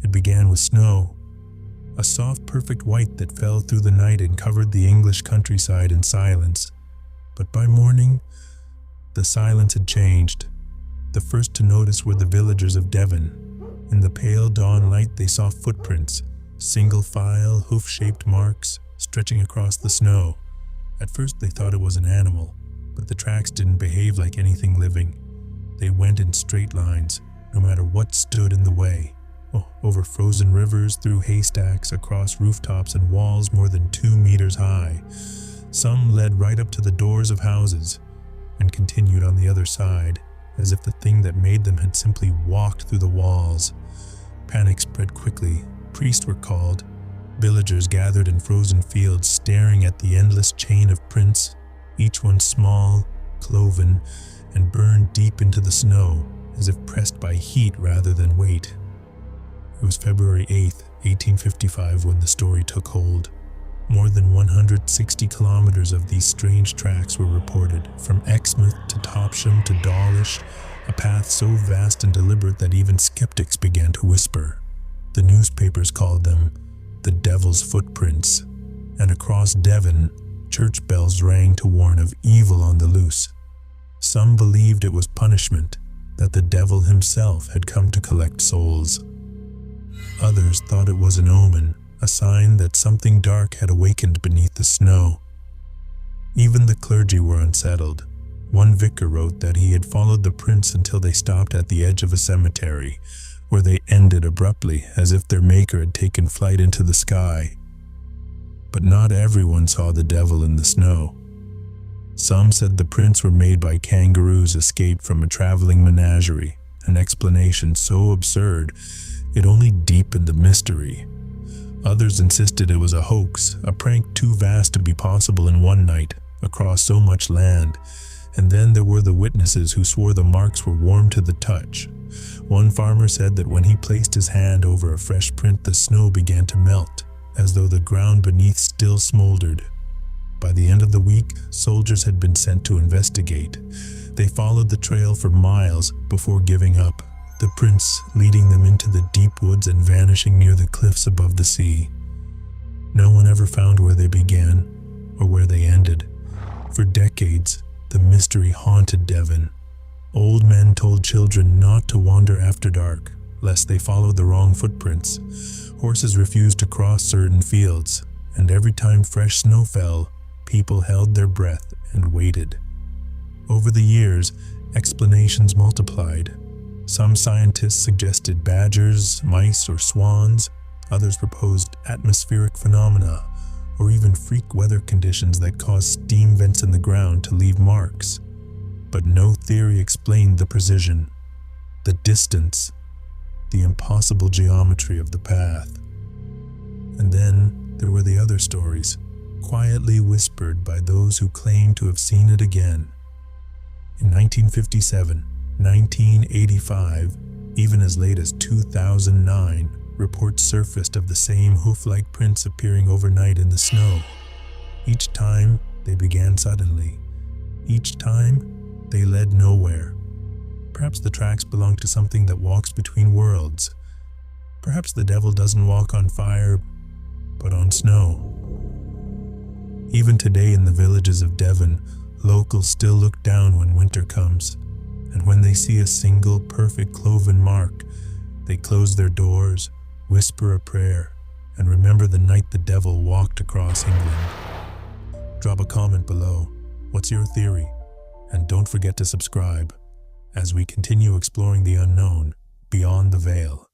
It began with snow, a soft, perfect white that fell through the night and covered the English countryside in silence. But by morning, the silence had changed. The first to notice were the villagers of Devon. In the pale dawn light, they saw footprints, single file, hoof-shaped marks stretching across the snow. At first, they thought it was an animal, but the tracks didn't behave like anything living. They went in straight lines, no matter what stood in the way. Over frozen rivers, through haystacks, across rooftops and walls more than 2 meters high. Some led right up to the doors of houses and continued on the other side, as if the thing that made them had simply walked through the walls. Panic spread quickly. Priests were called. Villagers gathered in frozen fields, staring at the endless chain of prints, each one small, cloven, and burned deep into the snow, as if pressed by heat rather than weight. It was February 8th, 1855 when the story took hold. More than 160 kilometers of these strange tracks were reported, from Exmouth to Topsham to Dawlish, a path so vast and deliberate that even skeptics began to whisper. The newspapers called them the Devil's Footprints, and across Devon, church bells rang to warn of evil on the loose. Some believed it was punishment, that the devil himself had come to collect souls. Others thought it was an omen, a sign that something dark had awakened beneath the snow. Even the clergy were unsettled. One vicar wrote that he had followed the prints until they stopped at the edge of a cemetery, where they ended abruptly, as if their maker had taken flight into the sky. But not everyone saw the devil in the snow. Some said the prints were made by kangaroos escaped from a traveling menagerie, an explanation so absurd it only deepened the mystery. Others insisted it was a hoax, a prank too vast to be possible in one night, across so much land. And then there were the witnesses who swore the marks were warm to the touch. One farmer said that when he placed his hand over a fresh print, the snow began to melt, as though the ground beneath still smoldered. By the end of the week, soldiers had been sent to investigate. They followed the trail for miles before giving up, the prints leading them into the deep woods and vanishing near the cliffs above the sea. No one ever found where they began or where they ended. For decades, the mystery haunted Devon. Old men told children not to wander after dark, lest they followed the wrong footprints. Horses refused to cross certain fields, and every time fresh snow fell, people held their breath and waited. Over the years, explanations multiplied. Some scientists suggested badgers, mice, or swans. Others proposed atmospheric phenomena, or even freak weather conditions that caused steam vents in the ground to leave marks. But no theory explained the precision, the distance, the impossible geometry of the path. And then there were the other stories, quietly whispered by those who claimed to have seen it again. In 1957, 1985, even as late as 2009, reports surfaced of the same hoof-like prints appearing overnight in the snow. Each time, they began suddenly. Each time, they led nowhere. Perhaps the tracks belong to something that walks between worlds. Perhaps the devil doesn't walk on fire, but on snow. Even today in the villages of Devon, locals still look down when winter comes. And when they see a single, perfect cloven mark, they close their doors, whisper a prayer, and remember the night the devil walked across England. Drop a comment below. What's your theory? And don't forget to subscribe as we continue exploring the unknown beyond the veil.